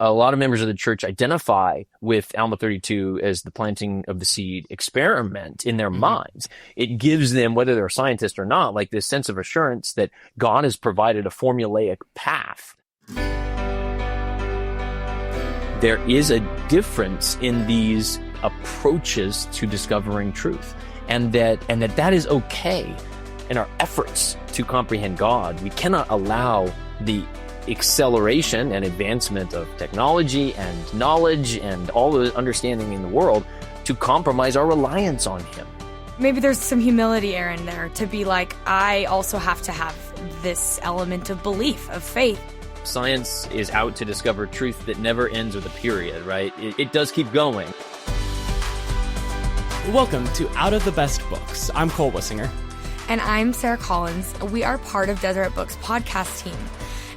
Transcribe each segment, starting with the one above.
A lot of members of the church identify with Alma 32 as the planting of the seed experiment in their minds. It gives them, whether they're a scientist or not, like this sense of assurance that God has provided a formulaic path. There is a difference in these approaches to discovering truth, and that is okay in our efforts to comprehend God. We cannot allow the acceleration and advancement of technology and knowledge and all the understanding in the world to compromise our reliance on Him. Maybe there's some humility, Aaron, there to be like, I also have to have this element of belief, of faith. Science is out to discover truth that never ends with a period, right? It does keep going. Welcome to Out of the Best Books. I'm Cole Wissinger. And I'm Sarah Collins. We are part of Deseret Book's podcast team.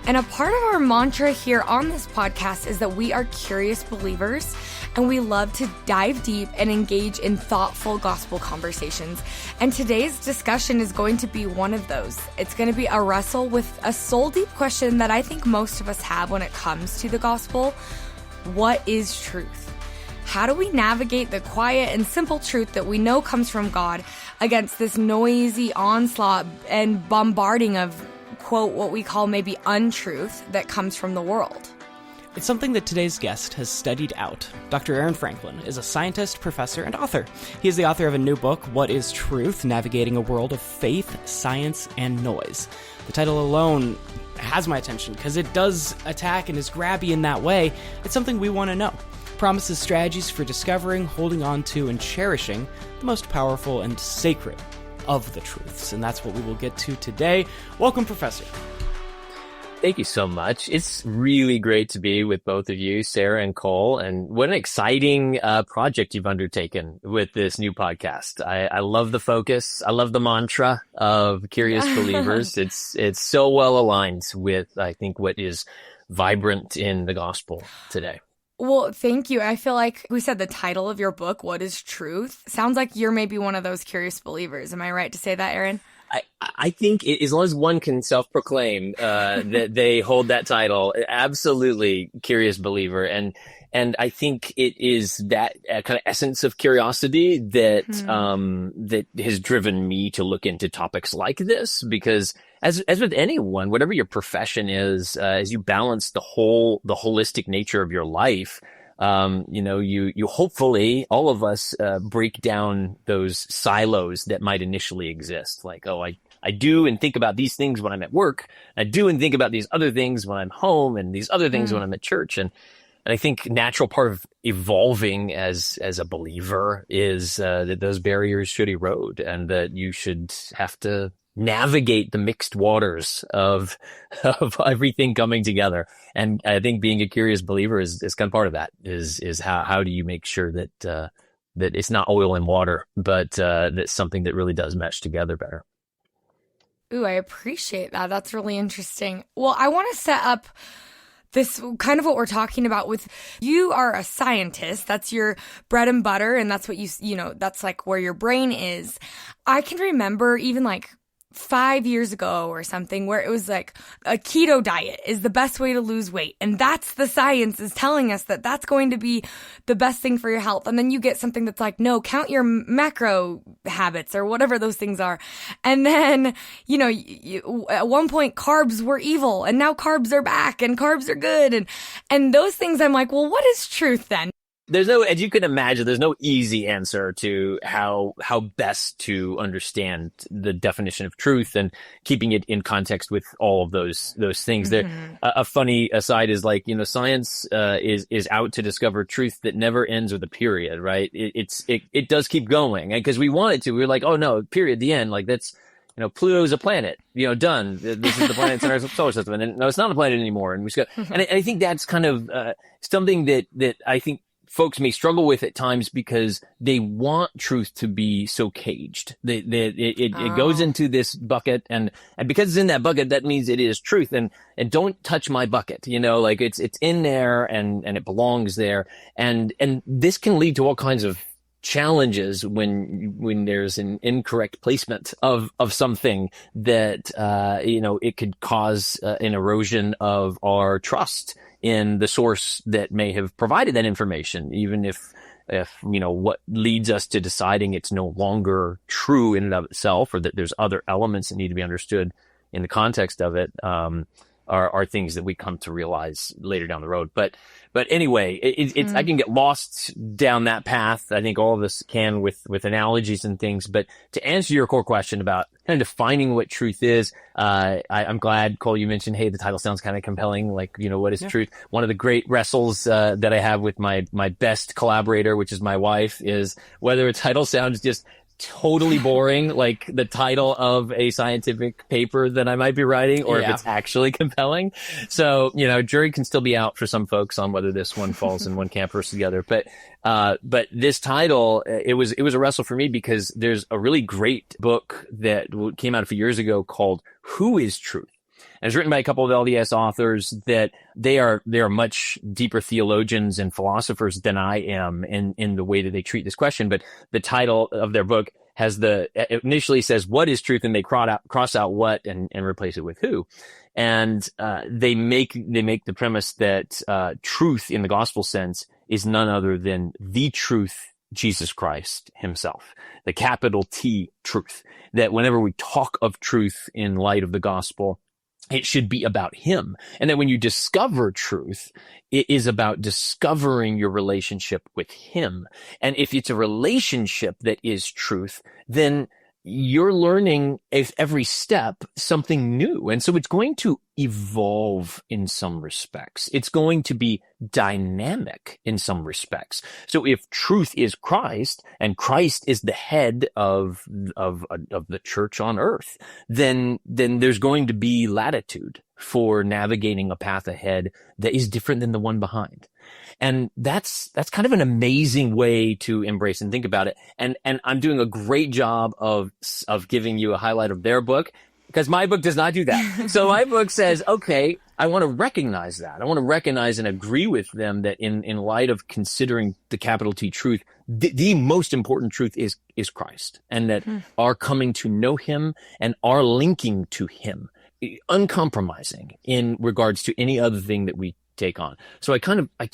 And a part of our mantra here on this podcast is that we are curious believers, and we love to dive deep and engage in thoughtful gospel conversations. And today's discussion is going to be one of those. It's going to be a wrestle with a soul-deep question that I think most of us have when it comes to the gospel. What is truth? How do we navigate the quiet and simple truth that we know comes from God against this noisy onslaught and bombarding of, quote, what we call maybe untruth that comes from the world? It's something that today's guest has studied out. Dr. Aaron Franklin is a scientist, professor, and author. He is the author of a new book, What is Truth? Navigating a World of Faith, Science, and Noise. The title alone has my attention because it does attack and is grabby in that way. It's something we want to know. Promises strategies for discovering, holding on to, and cherishing the most powerful and sacred of the truths. And that's what we will get to today. Welcome, Professor. Thank you so much. It's really great to be with both of you, Sarah and Cole. And what an exciting project you've undertaken with this new podcast. I love the focus. I love the mantra of curious believers. It's so well aligned with, I think, what is vibrant in the gospel today. Well, thank you. I feel like we said the title of your book, What is Truth? Sounds like you're maybe one of those curious believers. Am I right to say that, Aaron? I think as long as one can self-proclaim that they hold that title, absolutely curious believer. And I think it is that kind of essence of curiosity that that has driven me to look into topics like this, because as with anyone, whatever your profession is, as you balance the holistic nature of your life, you hopefully, all of us, break down those silos that might initially exist. Like, oh, I do and think about these things when I'm at work. I do and think about these other things when I'm home, and these other things when I'm at church. And I think natural part of evolving as a believer is that those barriers should erode, and that you should have to navigate the mixed waters of everything coming together. And I think being a curious believer is kind of part of that. Is how do you make sure that that it's not oil and water, but that's something that really does mesh together better. Ooh, I appreciate that. That's really interesting. Well, I want to set up this kind of what we're talking about with, you are a scientist. That's your bread and butter. And that's what that's like where your brain is. I can remember even like 5 years ago or something where it was like a keto diet is the best way to lose weight. And that's the science is telling us that that's going to be the best thing for your health. And then you get something that's like, no, count your macro habits or whatever those things are. And then, at one point carbs were evil, and now carbs are back and carbs are good. And those things, I'm like, well, what is truth then? As you can imagine, there's no easy answer to how best to understand the definition of truth and keeping it in context with all of those things. There, a funny aside is like, science is out to discover truth that never ends with a period, right? It does keep going, because we want it to. We're like, oh no, period, the end. Like that's, Pluto's a planet, done. This is the planet in our solar system, and no, it's not a planet anymore. And and I think that's kind of something that I think folks may struggle with at times, because they want truth to be so caged. It goes into this bucket, and because it's in that bucket, that means it is truth. And don't touch my bucket, like it's in there and it belongs there. And this can lead to all kinds of challenges when there's an incorrect placement of something that, it could cause an erosion of our trust in the source that may have provided that information, even if what leads us to deciding it's no longer true in and of itself, or that there's other elements that need to be understood in the context of it, are things that we come to realize later down the road. But anyway, it's I can get lost down that path. I think all of us can with analogies and things. But to answer your core question about kind of defining what truth is, I'm glad, Cole, you mentioned, hey, the title sounds kind of compelling. Like, what is truth? One of the great wrestles that I have with my best collaborator, which is my wife, is whether a title sounds just totally boring, like the title of a scientific paper that I might be writing, or if it's actually compelling. So, jury can still be out for some folks on whether this one falls in one camp versus the other. But this title, it was a wrestle for me, because there's a really great book that came out a few years ago called Who is Truth? And it's written by a couple of LDS authors that they are much deeper theologians and philosophers than I am in the way that they treat this question. But the title of their book it initially says, what is truth? And they cross out what and replace it with who. And they make the premise that truth in the gospel sense is none other than the truth, Jesus Christ himself, the capital T truth. That whenever we talk of truth in light of the gospel, it should be about him. And that when you discover truth, it is about discovering your relationship with him. And if it's a relationship that is truth, then you're learning every step something new. And so it's going to evolve in some respects. It's going to be dynamic in some respects. So if truth is Christ, and Christ is the head of the church on earth, then there's going to be latitude for navigating a path ahead that is different than the one behind. And that's kind of an amazing way to embrace and think about it. And I'm doing a great job of giving you a highlight of their book, because my book does not do that. So my book says, okay, I want to recognize that. I want to recognize and agree with them that in light of considering the capital T truth, the most important truth is Christ, and that our coming to know him and our linking to him, uncompromising in regards to any other thing that we take on. So I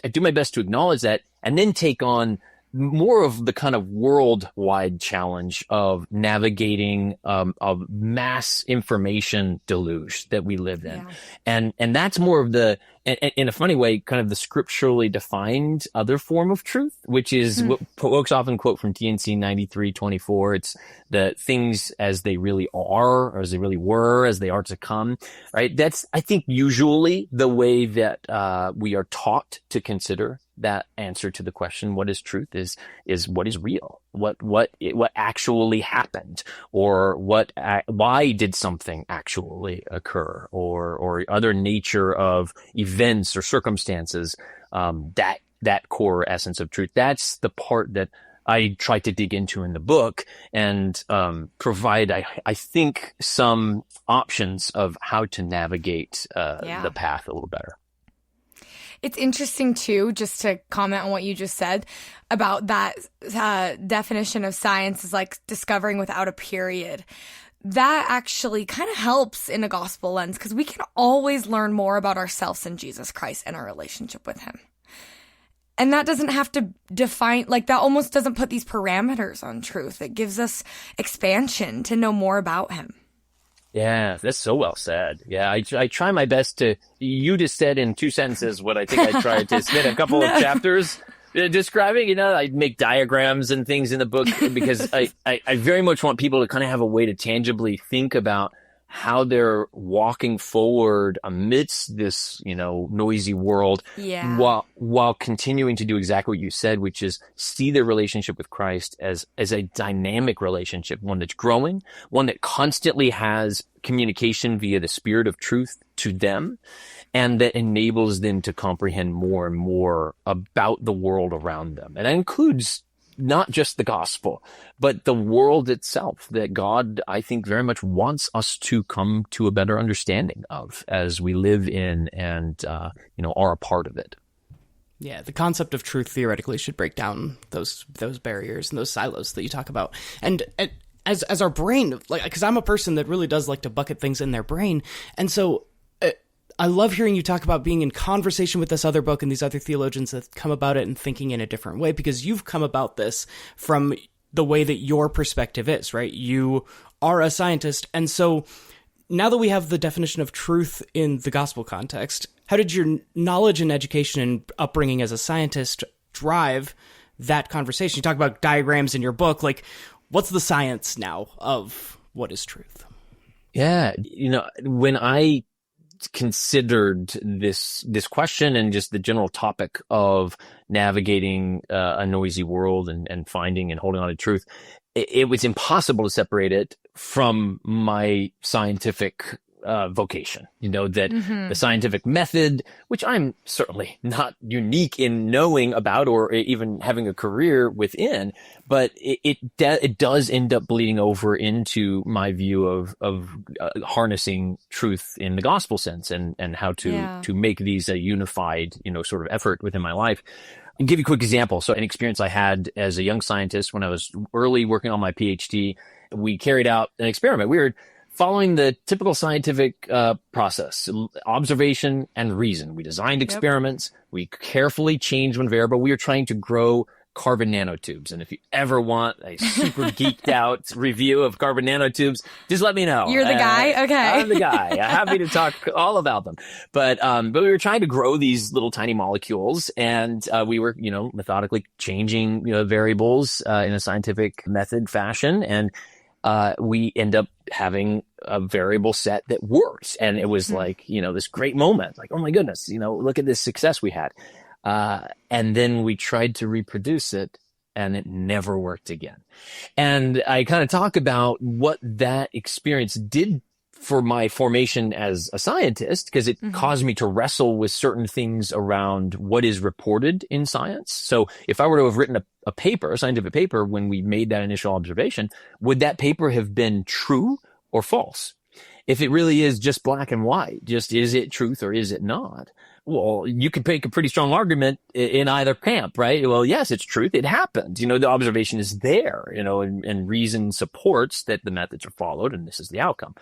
do my best to acknowledge that, and then take on more of the kind of worldwide challenge of navigating a mass information deluge that we live in. Yeah. And that's more of the, in a funny way, kind of the scripturally defined other form of truth, which is what folks often quote from TNC 93:24. It's the things as they really are, or as they really were, as they are to come, right? That's, I think, usually the way that we are taught to consider that answer to the question, what is truth, is what is real, what actually happened, or why did something actually occur, or other nature of events or circumstances, that core essence of truth. That's the part that I try to dig into in the book, and provide, I think, some options of how to navigate the path a little better. It's interesting, too, just to comment on what you just said about that definition of science is like discovering without a period. That actually kind of helps in a gospel lens, because we can always learn more about ourselves and Jesus Christ and our relationship with him. And that doesn't have to define, like, that almost doesn't put these parameters on truth. It gives us expansion to know more about him. Yeah, that's so well said. Yeah, I try my best to, you just said in 2 sentences what I think I tried to spend a couple of chapters describing. I make diagrams and things in the book, because I very much want people to kind of have a way to tangibly think about how they're walking forward amidst this, noisy world, while continuing to do exactly what you said, which is see their relationship with Christ as a dynamic relationship, one that's growing, one that constantly has communication via the Spirit of truth to them, and that enables them to comprehend more and more about the world around them. And that includes not just the gospel, but the world itself that God, I think, very much wants us to come to a better understanding of as we live in and, are a part of it. Yeah, the concept of truth theoretically should break down those barriers and those silos that you talk about. And as our brain, like, because I'm a person that really does like to bucket things in their brain. And so I love hearing you talk about being in conversation with this other book and these other theologians that come about it and thinking in a different way, because you've come about this from the way that your perspective is, right? You are a scientist. And so now that we have the definition of truth in the gospel context, how did your knowledge and education and upbringing as a scientist drive that conversation? You talk about diagrams in your book. Like, what's the science now of what is truth? Yeah. When I considered this question and just the general topic of navigating a noisy world and finding and holding on to truth, it was impossible to separate it from my scientific vocation. That the scientific method, which I'm certainly not unique in knowing about or even having a career within, but it does end up bleeding over into my view of harnessing truth in the gospel sense and how to make these a unified, sort of effort within my life. I'll give you a quick example. So an experience I had as a young scientist when I was early working on my PhD, we carried out an experiment. We were following the typical scientific process, observation and reason. We designed experiments. We carefully changed one variable. We were trying to grow carbon nanotubes. And if you ever want a super geeked out review of carbon nanotubes, just let me know. You're the guy? Okay. I'm the guy. I'm happy to talk all about them. But we were trying to grow these little tiny molecules, and we were, methodically changing, variables in a scientific method fashion. And we end up having a variable set that works. And it was like, this great moment, like, oh my goodness, look at this success we had. And then we tried to reproduce it and it never worked again. And I kind of talk about what that experience did for my formation as a scientist, because it caused me to wrestle with certain things around what is reported in science. So if I were to have written a paper, a scientific paper, when we made that initial observation, would that paper have been true or false? If it really is just black and white, just is it truth or is it not? Well, you could make a pretty strong argument in either camp, right? Well, yes, it's truth. It happened. The observation is there, and reason supports that the methods are followed and this is the outcome.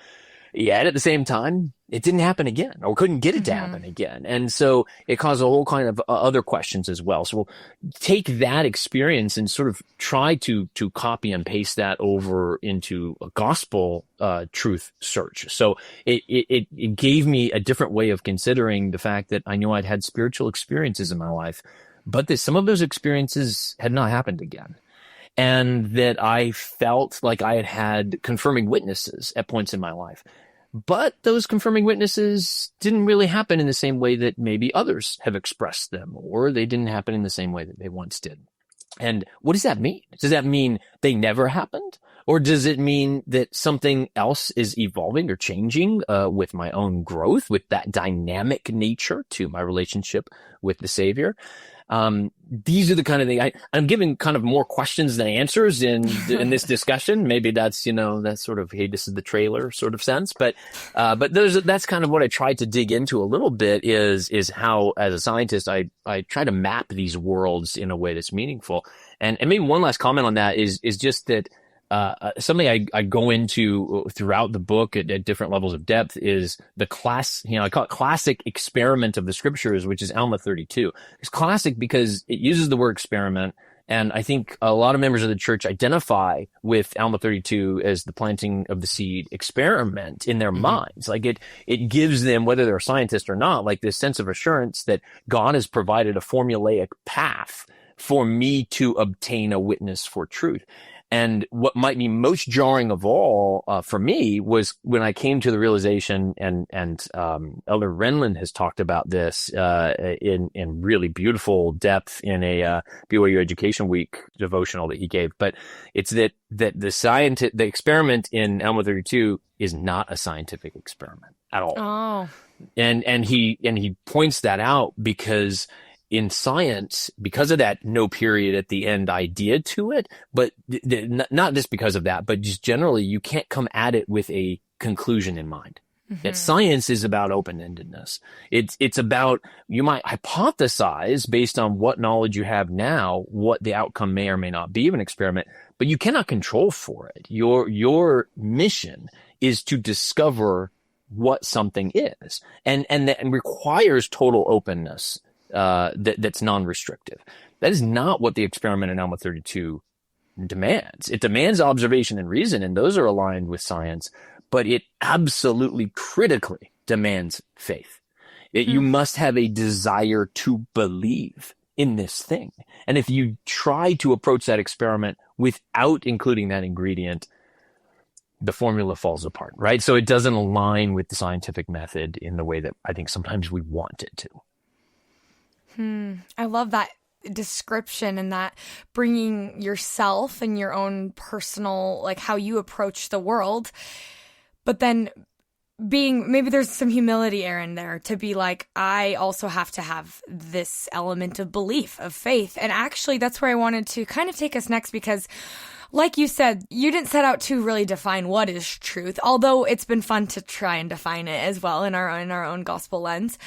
Yet at the same time, it didn't happen again, or couldn't get it to happen again. And so it caused a whole kind of other questions as well. So we'll take that experience and sort of try to copy and paste that over into a gospel truth search. So it gave me a different way of considering the fact that I knew I'd had spiritual experiences in my life, but that some of those experiences had not happened again. And that I felt like I had confirming witnesses at points in my life. But those confirming witnesses didn't really happen in the same way that maybe others have expressed them, or they didn't happen in the same way that they once did. And what does that mean? Does that mean they never happened? Or does it mean that something else is evolving or changing with my own growth, with that dynamic nature to my relationship with the Savior? These are the kind of things I'm giving kind of more questions than answers in this discussion. Maybe that's, that sort of, hey, this is the trailer sort of sense. But that's kind of what I tried to dig into a little bit is how, as a scientist, I try to map these worlds in a way that's meaningful. And maybe one last comment on that is just that, something I go into throughout the book at different levels of depth is the I call it classic experiment of the scriptures, which is Alma 32. It's classic because it uses the word experiment. And I think a lot of members of the church identify with Alma 32 as the planting of the seed experiment in their minds. Like it gives them, whether they're a scientist or not, like this sense of assurance that God has provided a formulaic path for me to obtain a witness for truth. And what might be most jarring of all for me was when I came to the realization, and Elder Renlund has talked about this in really beautiful depth in a BYU Education Week devotional that he gave. But it's that the experiment in Alma 32 is not a scientific experiment at all. Oh, and he points that out because in science, because of that no period at the end idea to it, but not just because of that, but just generally, you can't come at it with a conclusion in mind. That science is about open-endedness. It's about, you might hypothesize based on what knowledge you have now, what the outcome may or may not be of an experiment, but you cannot control for it. Your mission is to discover what something is, and that requires total openness that's non-restrictive. That is not what the experiment in Alma 32 demands. It demands observation and reason, and those are aligned with science, but it absolutely critically demands faith. You must have a desire to believe in this thing. And if you try to approach that experiment without including that ingredient, the formula falls apart, right? So it doesn't align with the scientific method in the way that I think sometimes we want it to. I love that description and that bringing yourself and your own personal, like how you approach the world, but then maybe there's some humility, Aaron, there to be like, I also have to have this element of belief, of faith. And actually, that's where I wanted to kind of take us next, because like you said, you didn't set out to really define what is truth, although it's been fun to try and define it as well in our own gospel lens.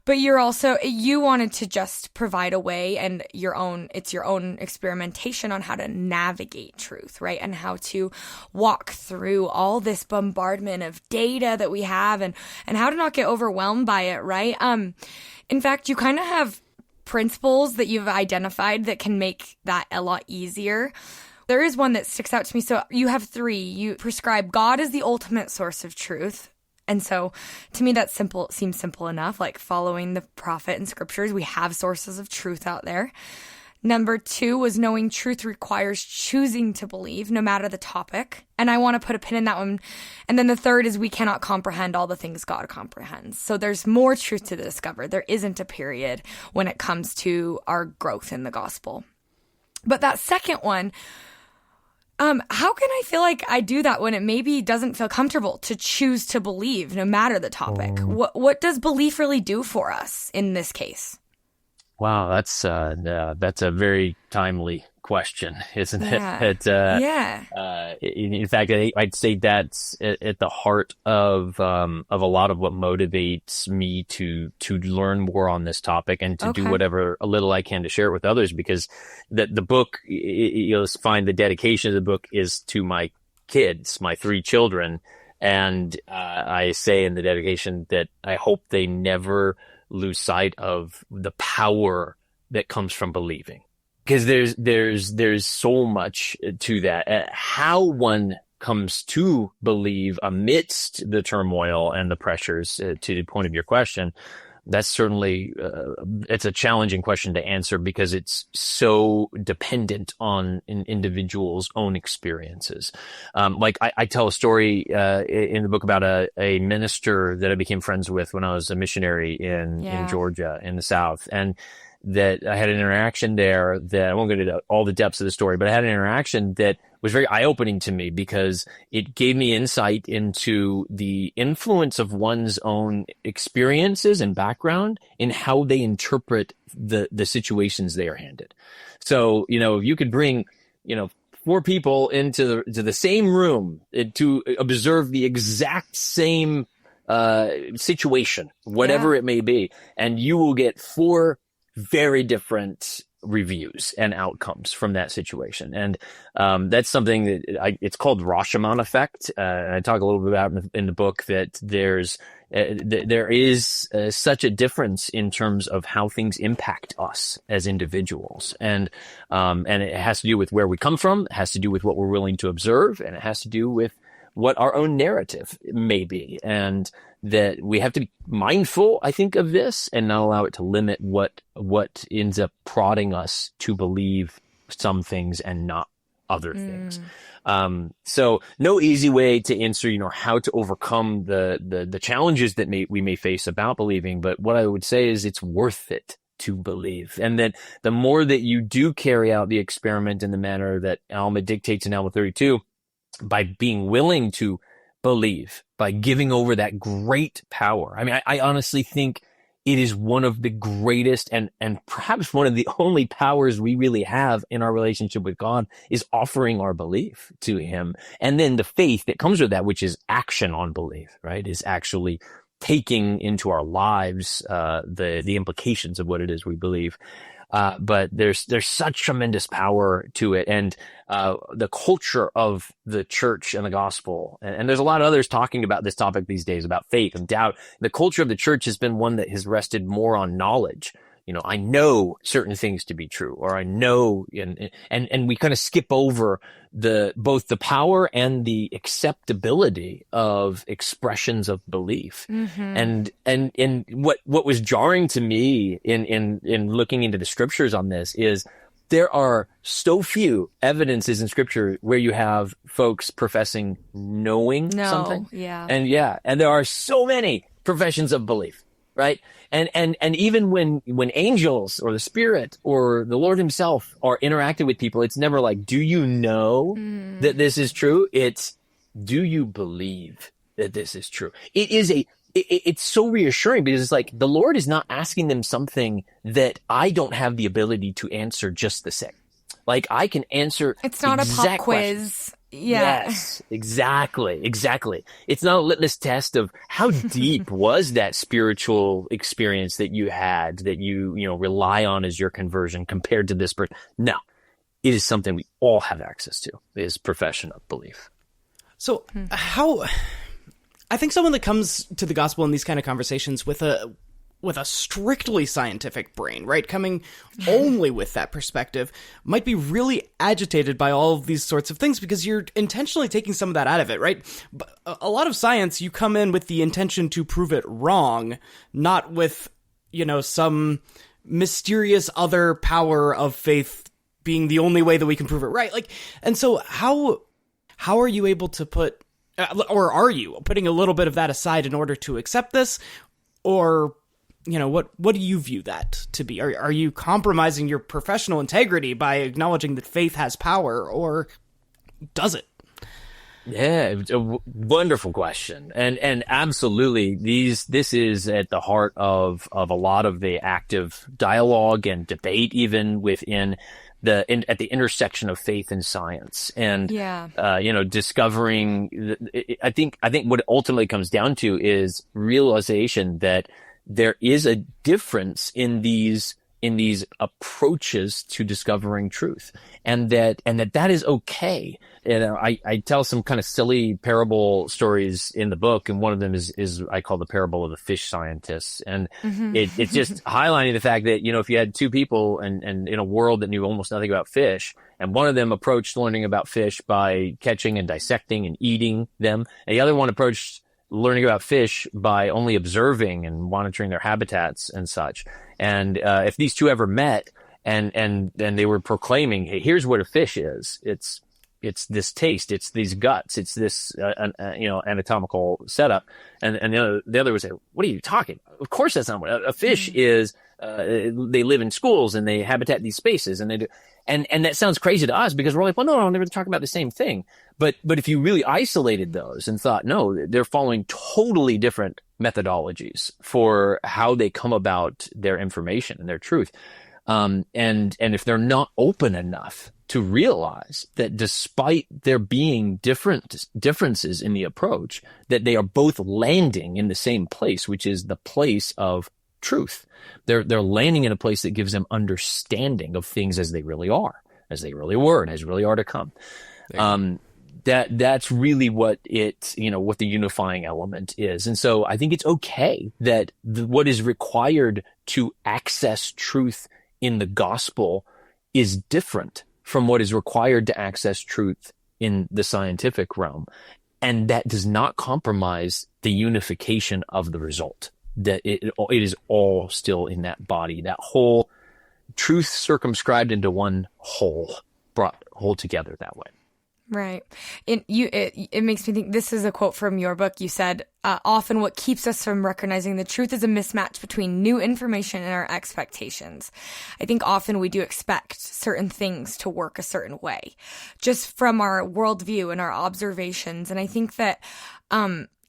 But you wanted to just provide a way and it's your own experimentation on how to navigate truth, right? And how to walk through all this bombardment of data that we have and how to not get overwhelmed by it, right? In fact, you kind of have principles that you've identified that can make that a lot easier. There is one that sticks out to me. So you have 3. You prescribe God as the ultimate source of truth. And so to me, that seems simple enough, like following the prophet and scriptures. We have sources of truth out there. Number 2 was knowing truth requires choosing to believe, no matter the topic. And I want to put a pin in that one. And then the 3rd is we cannot comprehend all the things God comprehends. So there's more truth to discover. There isn't a period when it comes to our growth in the gospel. But that second one, how can I feel like I do that when it maybe doesn't feel comfortable to choose to believe no matter the topic? What does belief really do for us in this case? Wow, that's a very timely question, isn't it? In fact, I'd say that's at the heart of a lot of what motivates me to learn more on this topic and to do whatever a little I can to share it with others, because the book, you'll find the dedication of the book is to my kids, my 3 children. And I say in the dedication that I hope they never lose sight of the power that comes from believing, because there's so much to that. How one comes to believe amidst the turmoil and the pressures, to the point of your question, that's certainly it's a challenging question to answer, because it's so dependent on an individual's own experiences. Like I tell a story in the book about a minister that I became friends with when I was a missionary in Georgia in the South, and that I had an interaction there that I won't get into all the depths of the story, but I had an interaction that was very eye-opening to me, because it gave me insight into the influence of one's own experiences and background in how they interpret the situations they are handed. So, if you could bring, 4 people into the same room to observe the exact same situation, whatever it may be, and you will get 4 very different reviews and outcomes from that situation. And that's something that it's called Rashomon effect. And I talk a little bit about in the book that there is such a difference in terms of how things impact us as individuals. And it has to do with where we come from. It has to do with what we're willing to observe, and it has to do with what our own narrative may be. And that we have to be mindful, I think, of this and not allow it to limit what ends up prodding us to believe some things and not other things. So no easy way to answer, how to overcome the challenges that we may face about believing. But what I would say is it's worth it to believe. And that the more that you do carry out the experiment in the manner that Alma dictates in Alma 32, by being willing to believe, by giving over that great power. I mean, I honestly think it is one of the greatest and perhaps one of the only powers we really have in our relationship with God, is offering our belief to him. And then the faith that comes with that, which is action on belief, right? Is actually taking into our lives the implications of what it is we believe. But there's such tremendous power to it. And the culture of the church and the gospel, and there's a lot of others talking about this topic these days about faith and doubt. The culture of the church has been one that has rested more on knowledge. I know certain things to be true, or I know, and we kind of skip over both the power and the acceptability of expressions of belief. And what was jarring to me in looking into the scriptures on this is there are so few evidences in scripture where you have folks professing knowing something. And there are so many professions of belief, right? And even when angels or the Spirit or the Lord himself are interacting with people, it's never like, do you know that this is true? It's, do you believe that this is true? It's so reassuring because it's like the Lord is not asking them something that I don't have the ability to answer just the same. Like I can answer. It's not a pop quiz. Yeah. Yes, exactly. It's not a litmus test of how deep was that spiritual experience that you had, that you rely on as your conversion compared to this person. No, it is something we all have access to, is profession of belief. So I think someone that comes to the gospel in these kind of conversations with a strictly scientific brain, right, coming only with that perspective, might be really agitated by all of these sorts of things because you're intentionally taking some of that out of it, right? But a lot of science, you come in with the intention to prove it wrong, not with, some mysterious other power of faith being the only way that we can prove it right. And so how are you able to put, or are you putting a little bit of that aside in order to accept this? Or what do you view that to be? Are you compromising your professional integrity by acknowledging that faith has power, or does it? Yeah, it's a wonderful question. And absolutely, this is at the heart of a lot of the active dialogue and debate, even within at the intersection of faith and science. And, discovering, I think what it ultimately comes down to is realization that there is a difference in these approaches to discovering truth, and that is okay. And I tell some kind of silly parable stories in the book, and one of them is I call the parable of the fish scientists, and it's just highlighting the fact that if you had two people and in a world that knew almost nothing about fish, and one of them approached learning about fish by catching and dissecting and eating them, and the other one approached learning about fish by only observing and monitoring their habitats and such. And if these two ever met and they were proclaiming, hey, here's what a fish is. It's this taste, it's these guts, it's this anatomical setup. And the other would say, what are you talking about? Of course that's not what a fish is. They live in schools and they habitat these spaces and they do. And that sounds crazy to us because we're like, well, no, they were talking about the same thing. But if you really isolated those and thought, no, they're following totally different methodologies for how they come about their information and their truth. And if they're not open enough to realize that despite there being differences in the approach, that they are both landing in the same place, which is the place of truth. They're landing in a place that gives them understanding of things as they really are, as they really were, and as really are to come. That's really what what the unifying element is. And so I think it's okay that what is required to access truth in the gospel is different from what is required to access truth in the scientific realm. And that does not compromise the unification of the result. That it is all still in that body, that whole truth circumscribed into one whole, brought whole together that way. Right. It makes me think, this is a quote from your book. You said, often what keeps us from recognizing the truth is a mismatch between new information and our expectations. I think often we do expect certain things to work a certain way, just from our worldview and our observations. And I think that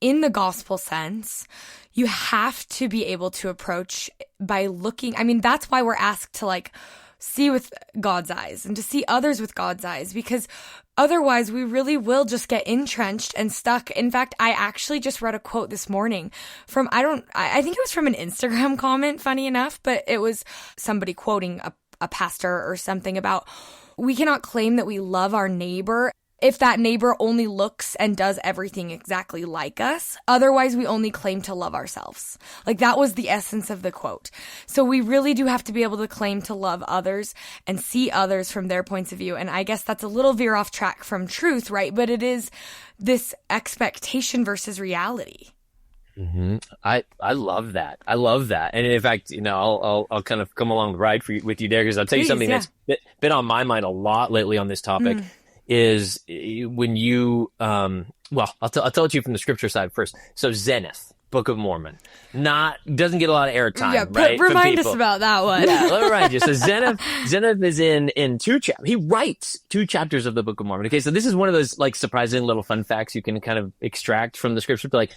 in the gospel sense, you have to be able to approach by looking. I mean, that's why we're asked to see with God's eyes and to see others with God's eyes, because otherwise we really will just get entrenched and stuck. In fact, I actually just read a quote this morning I think it was from an Instagram comment, funny enough, but it was somebody quoting a pastor or something about we cannot claim that we love our neighbor if that neighbor only looks and does everything exactly like us. Otherwise, we only claim to love ourselves. Like, that was the essence of the quote. So we really do have to be able to claim to love others and see others from their points of view. And I guess that's a little veer off track from truth, right? But it is this expectation versus reality. Mm-hmm. I love that. I love that. And in fact, I'll kind of come along the ride with you there, because I'll tell you something that's been on my mind a lot lately on this topic. Is when you, I'll tell it to you from the scripture side first. So Zenith, Book of Mormon, doesn't get a lot of airtime, right? Remind us about that one. Yeah, let me remind you. So Zenith is in two chapters. He writes 2 chapters of the Book of Mormon. Okay, so this is one of those like surprising little fun facts you can kind of extract from the scripture. Like,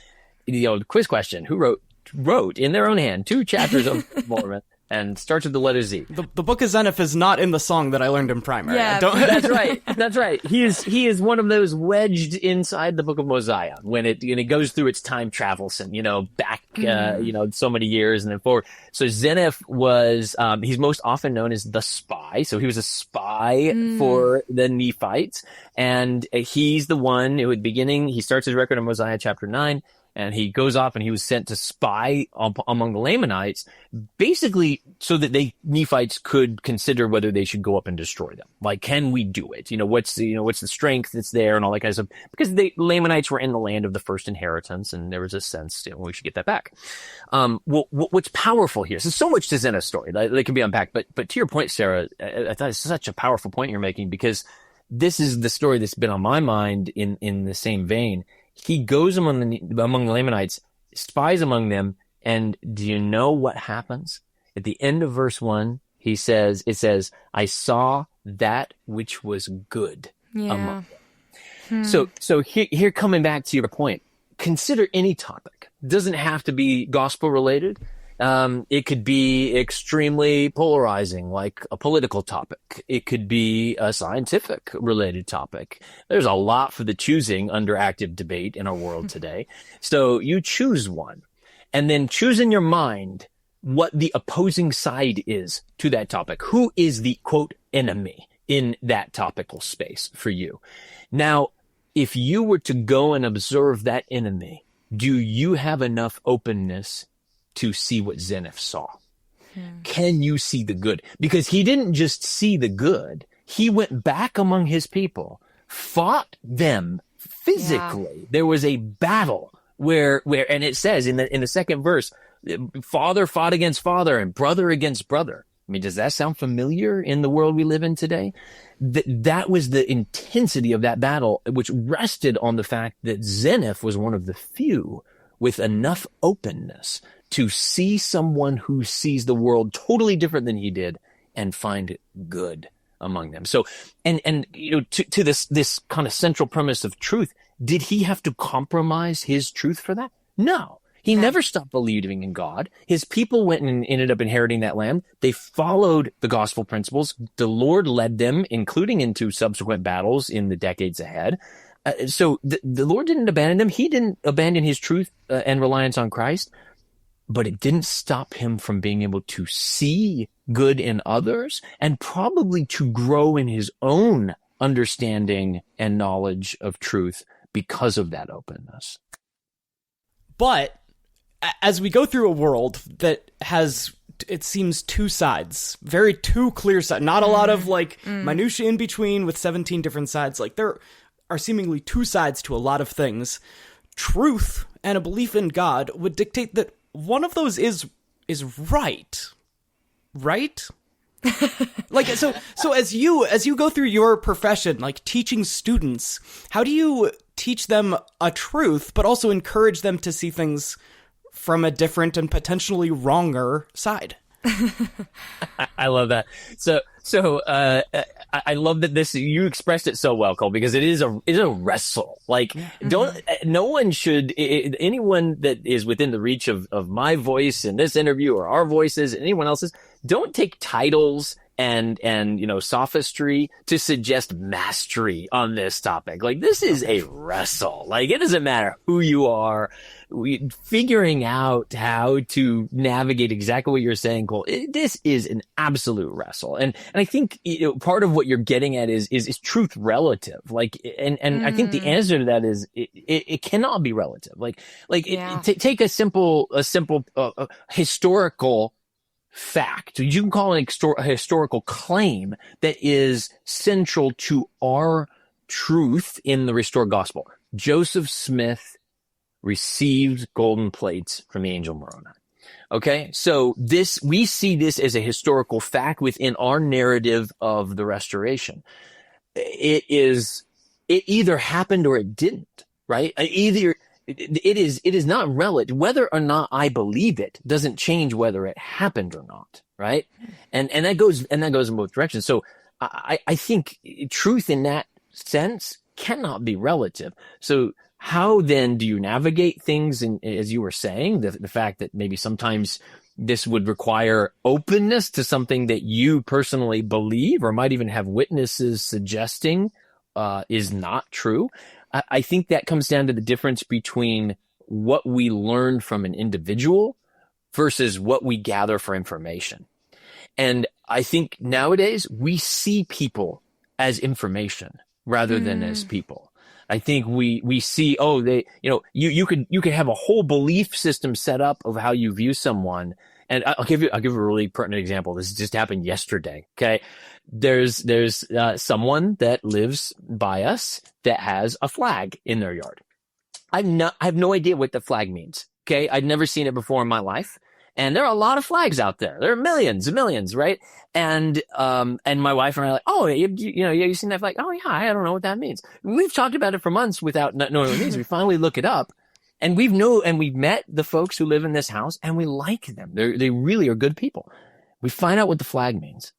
quiz question: who wrote in their own hand 2 chapters of Mormon? And starts with the letter Z. The Book of Zenith is not in the song that I learned in primary. Yeah, that's right. That's right. He is one of those wedged inside the Book of Mosiah when it goes through its time travels and back so many years and then forward. So Zenith was he's most often known as the spy. So he was a spy for the Nephites, and he's the one who he starts his record in Mosiah chapter 9. And he goes off and he was sent to spy among the Lamanites, basically so that Nephites could consider whether they should go up and destroy them. Like, can we do it? What's the strength that's there and all that kind of stuff? Because the Lamanites were in the land of the first inheritance, and there was a sense, we should get that back. What's powerful here? So much to Zenith's story that can be unpacked. But to your point, Sarah, I thought it's such a powerful point you're making, because this is the story that's been on my mind in the same vein. He goes among the Lamanites, spies among them, and do you know what happens? At the end of verse 1, it says, I saw that which was good among them. So here coming back to your point, consider any topic. It doesn't have to be gospel related. It could be extremely polarizing, like a political topic. It could be a scientific related topic. There's a lot for the choosing under active debate in our world today. So you choose one, and then choose in your mind what the opposing side is to that topic. Who is the quote enemy in that topical space for you? Now, if you were to go and observe that enemy, do you have enough openness to see what Zenith saw? Can you see the good? Because he didn't just see the good. He went back among his people, fought them physically. Yeah. There was a battle where, and it says in the second verse, father fought against father and brother against brother. I mean, does that sound familiar in the world we live in today? That was the intensity of that battle, which rested on the fact that Zenith was one of the few with enough openness to see someone who sees the world totally different than he did and find good among them. So, and to this kind of central premise of truth, did he have to compromise his truth for that? No. He never stopped believing in God. His people went and ended up inheriting that land. They followed the gospel principles. The Lord led them, including into subsequent battles in the decades ahead. So the Lord didn't abandon them. He didn't abandon his truth and reliance on Christ. But it didn't stop him from being able to see good in others and probably to grow in his own understanding and knowledge of truth because of that openness. But as we go through a world that has, it seems, 2 sides, very 2 clear sides, not a lot of minutia in between with 17 different sides. Like, there are seemingly 2 sides to a lot of things. Truth and a belief in God would dictate that one of those is right? Like, so as you go through your profession, like teaching students, how do you teach them a truth, but also encourage them to see things from a different and potentially wronger side? I love that. So I love that you expressed it so well, Cole, because it is a wrestle. Like, no one should, anyone that is within the reach of my voice in this interview or our voices, anyone else's, don't take titles and sophistry to suggest mastery on this topic. Like, this is a wrestle. Like, it doesn't matter who you are. Figuring out how to navigate exactly what you're saying, Cole, this is an absolute wrestle. And I think, part of what you're getting at is truth relative? Like, and I think the answer to that is it cannot be relative. Take a simple historical fact. You can call it a historical claim that is central to our truth in the restored gospel. Joseph Smith received golden plates from the angel Moroni. Okay, so we see this as a historical fact within our narrative of the restoration. It either happened or it didn't, right? It is not relative. Whether or not I believe it doesn't change whether it happened or not, right? And that goes in both directions. So I think truth in that sense cannot be relative. So how then do you navigate things? And as you were saying, the fact that maybe sometimes this would require openness to something that you personally believe or might even have witnesses suggesting is not true. I think that comes down to the difference between what we learn from an individual versus what we gather for information. And I think nowadays we see people as information rather than as people. I think we see, you could have a whole belief system set up of how you view someone. And I'll give you a really pertinent example. This just happened yesterday. Okay. There's someone that lives by us that has a flag in their yard. I have no idea what the flag means. Okay. I'd never seen it before in my life. And there are a lot of flags out there. There are millions and millions, right? And my wife and I are like, oh, you seen that flag? Oh yeah, I don't know what that means. We've talked about it for months without knowing what it means. We finally look it up, and we've met the folks who live in this house, and we like them. They really are good people. We find out what the flag means.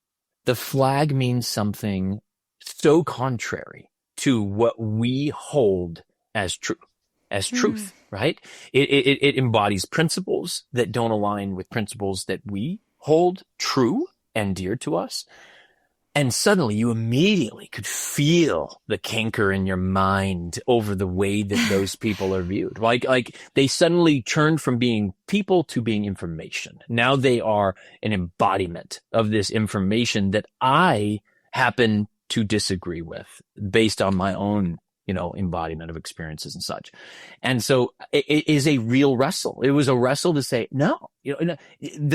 The flag means something so contrary to what we hold as true. Truth, right? It embodies principles that don't align with principles that we hold true and dear to us. And suddenly you immediately could feel the canker in your mind over the way that those people are viewed. Like they suddenly turned from being people to being information. Now they are an embodiment of this information that I happen to disagree with based on my own embodiment of experiences and such. And so it is a real wrestle. It was a wrestle to say, no,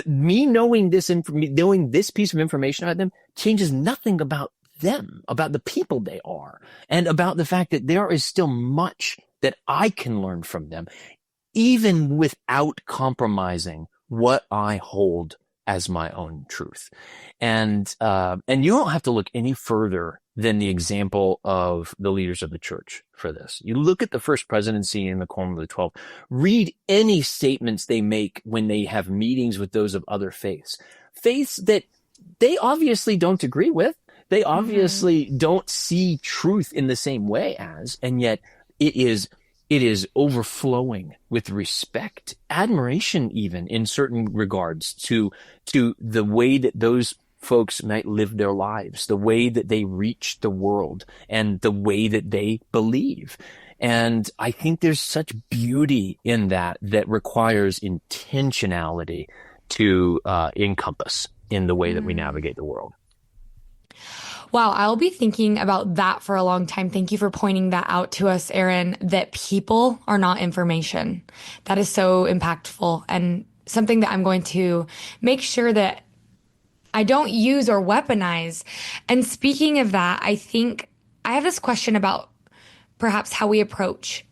me knowing this piece of information about them changes nothing about them, about the people they are, and about the fact that there is still much that I can learn from them, even without compromising what I hold as my own truth. And you don't have to look any further than the example of the leaders of the church for this. You look at the first presidency and the Quorum of the 12, read any statements they make when they have meetings with those of other faiths that they obviously don't agree with. They obviously don't see truth in the same way as, and yet it is overflowing with respect, admiration, even in certain regards to the way that those folks might live their lives, the way that they reach the world, and the way that they believe. And I think there's such beauty in that requires intentionality to encompass in the way that we navigate the world. Wow, I'll be thinking about that for a long time. Thank you for pointing that out to us, Aaron, that people are not information. That is so impactful and something that I'm going to make sure that I don't use or weaponize. And speaking of that, I think I have this question about perhaps how we approach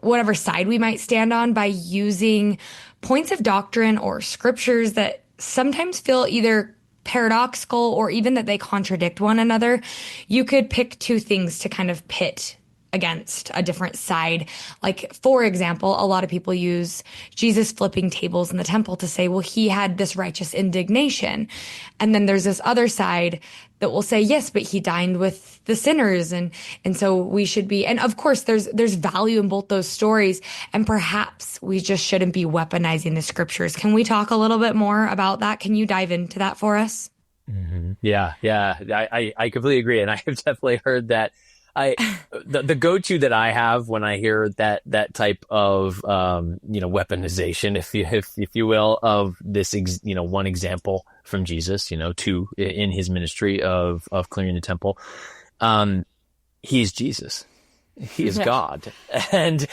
whatever side we might stand on by using points of doctrine or scriptures that sometimes feel either paradoxical or even that they contradict one another. You could pick two things to kind of pit against a different side. Like, for example, a lot of people use Jesus flipping tables in the temple to say, well, he had this righteous indignation. And then there's this other side that will say, yes, but he dined with the sinners. And so we should be, and of course there's value in both those stories. And perhaps we just shouldn't be weaponizing the scriptures. Can we talk a little bit more about that? Can you dive into that for us? Yeah, yeah, I completely agree, and I have definitely heard that. The go-to that I have when I hear that type of weaponization, if you will, of this one example from Jesus, two in his ministry of clearing the temple, he is Jesus, he is God, and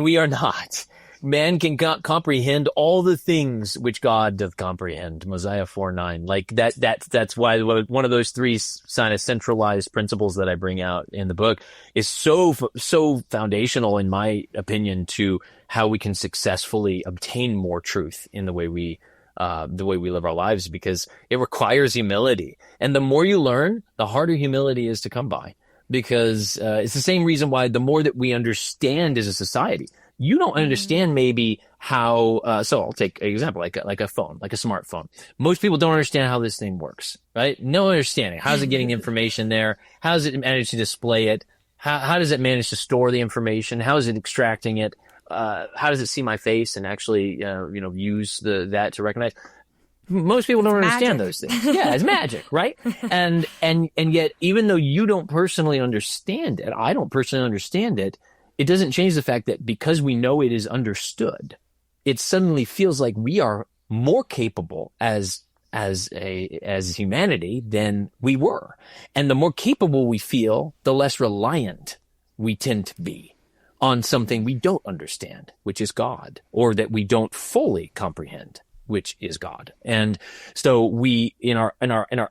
we are not. Man can comprehend all the things which God doth comprehend. Mosiah 4:9. Like that's why one of those three kind of centralized principles that I bring out in the book is so foundational, in my opinion, to how we can successfully obtain more truth in the way we live our lives, because it requires humility. And the more you learn, the harder humility is to come by, because it's the same reason why the more that we understand as a society, you don't understand maybe how, so I'll take an example, like a phone, like a smartphone. Most people don't understand how this thing works, right? No understanding. How's it getting information there? How does it manage to display it? How does it manage to store the information? How is it extracting it? How does it see my face and actually, use that to recognize? Most people don't understand those things. Yeah, it's magic, right? And yet, even though you don't personally understand it, I don't personally understand it, it doesn't change the fact that because we know it is understood, it suddenly feels like we are more capable as humanity than we were. And the more capable we feel, the less reliant we tend to be on something we don't understand, which is God, or that we don't fully comprehend, which is God. And so we, in our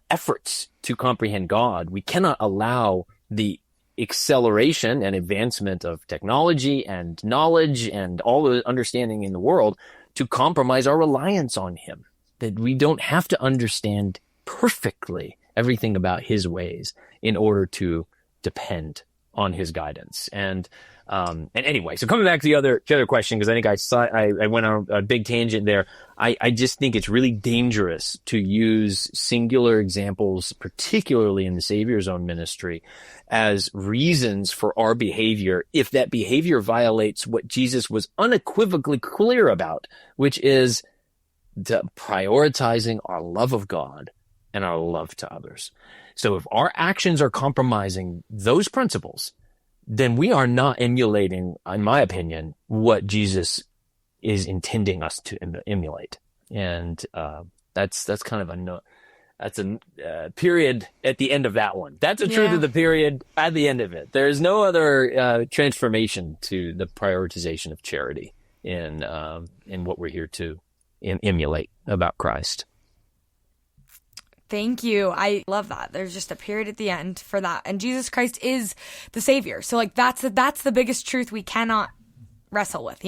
efforts to comprehend God, we cannot allow the acceleration and advancement of technology and knowledge and all the understanding in the world to compromise our reliance on him. That we don't have to understand perfectly everything about his ways in order to depend on his guidance. And anyway, so coming back to the other question, because I think I went on a big tangent there. I just think it's really dangerous to use singular examples, particularly in the Savior's own ministry, as reasons for our behavior if that behavior violates what Jesus was unequivocally clear about, which is prioritizing our love of God and our love to others. So if our actions are compromising those principles, then we are not emulating, in my opinion, what Jesus is intending us to emulate. And that's kind of that's a period at the end of that one. That's the truth of the period at the end of it. There's no other transformation to the prioritization of charity in what we're here to emulate about Christ. Thank you. I love that. There's just a period at the end for that. And Jesus Christ is the Savior. So that's the biggest truth we cannot wrestle with,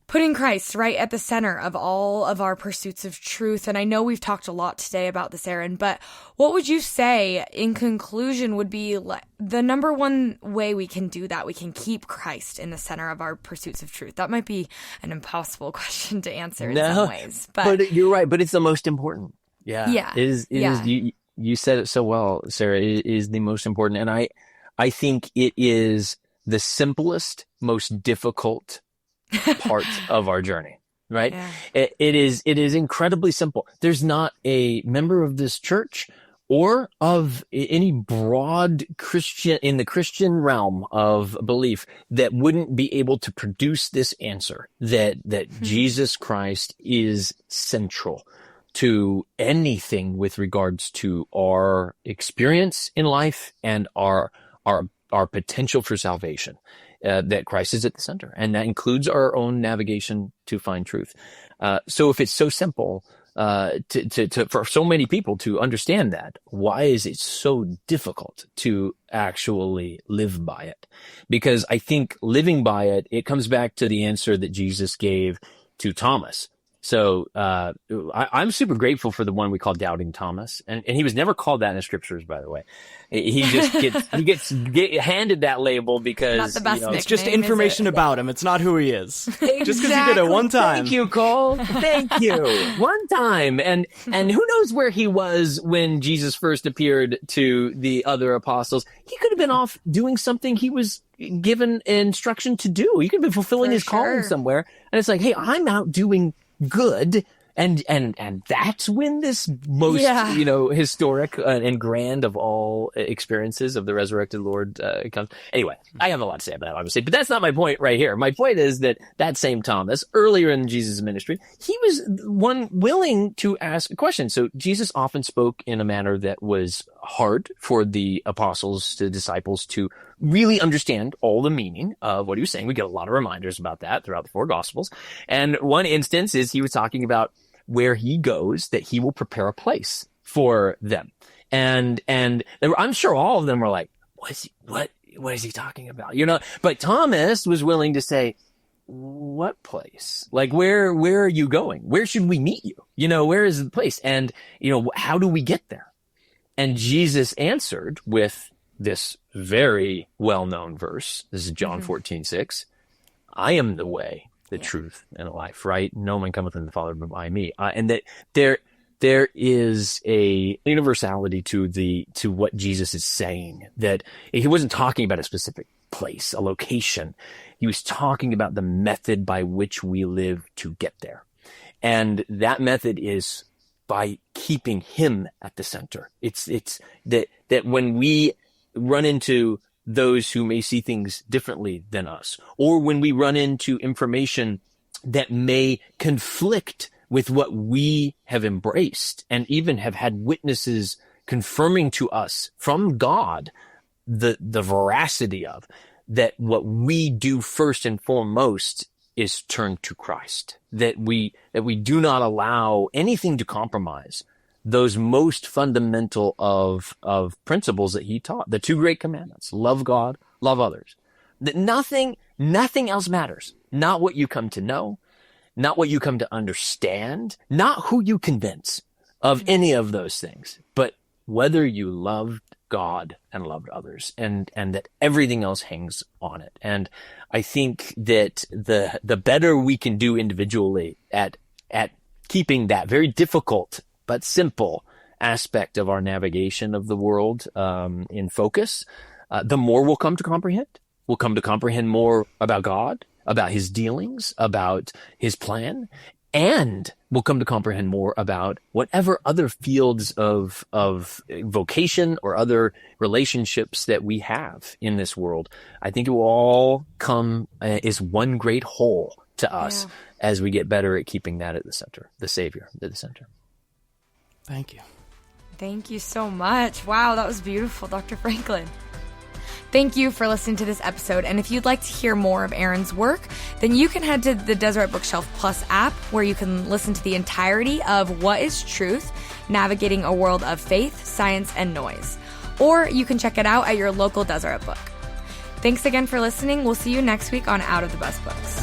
Putting Christ right at the center of all of our pursuits of truth. And I know we've talked a lot today about this, Aaron, but what would you say in conclusion would be the number one way we can do that? We can keep Christ in the center of our pursuits of truth. That might be an impossible question to answer in some ways. But you're right. But it's the most important. Yeah. You said it so well, Sarah. It is the most important. And I think it is the simplest, most difficult part of our journey, right? Yeah. It is incredibly simple. There's not a member of this church or of any broad Christian in the Christian realm of belief that wouldn't be able to produce this answer that Jesus Christ is central to anything with regards to our experience in life and our potential for salvation. That Christ is at the center, and that includes our own navigation to find truth. So if it's so simple to for so many people to understand that, why is it so difficult to actually live by it? Because I think living by it, it comes back to the answer that Jesus gave to Thomas. So I'm super grateful for the one we call Doubting Thomas, and he was never called that in the scriptures, by the way. He just gets handed that label because not the best it's just information about him. It's not who he is. Exactly. Just because he did it one time. Thank you, Cole. Thank you. One time, and who knows where he was when Jesus first appeared to the other apostles? He could have been off doing something he was given instruction to do. He could have been fulfilling his calling somewhere, and it's like, hey, I'm out doing good And that's when this most, historic and grand of all experiences of the resurrected Lord comes. Anyway, I have a lot to say about that, obviously, but that's not my point right here. My point is that same Thomas, earlier in Jesus' ministry, he was one willing to ask a question. So Jesus often spoke in a manner that was hard for the apostles, the disciples, to really understand all the meaning of what he was saying. We get a lot of reminders about that throughout the four Gospels. And one instance is he was talking about where he goes, that he will prepare a place for them. And I'm sure all of them were like, what is he talking about? But Thomas was willing to say, what place? Like, where are you going? Where should we meet you? Where is the place? And, how do we get there? And Jesus answered with this very well-known verse. This is John 14:6. I am the way, the truth, and the life, right? No man cometh unto the Father but by me. And that there is a universality to what Jesus is saying, that he wasn't talking about a specific place, a location. He was talking about the method by which we live to get there. And that method is by keeping him at the center. It's that when we run into those who may see things differently than us, or when we run into information that may conflict with what we have embraced and even have had witnesses confirming to us from God the veracity of, that what we do first and foremost is turn to Christ, that we do not allow anything to compromise those most fundamental of principles that he taught, the two great commandments: love God, love others. That nothing else matters. Not what you come to know, not what you come to understand, not who you convince of any of those things, but whether you loved God and loved others, and that everything else hangs on it. And I think that the better we can do individually at keeping that very difficult but simple aspect of our navigation of the world in focus, the more we'll come to comprehend. We'll come to comprehend more about God, about his dealings, about his plan, and we'll come to comprehend more about whatever other fields of vocation or other relationships that we have in this world. I think it will all come as one great whole to us as we get better at keeping that at the center, the Savior at the center. Thank you. Thank you so much. Wow, that was beautiful, Dr. Franklin. Thank you for listening to this episode. And if you'd like to hear more of Aaron's work, then you can head to the Deseret Bookshelf Plus app, where you can listen to the entirety of What is Truth? Navigating a World of Faith, Science, and Noise. Or you can check it out at your local Deseret Book. Thanks again for listening. We'll see you next week on Out of the Best Books.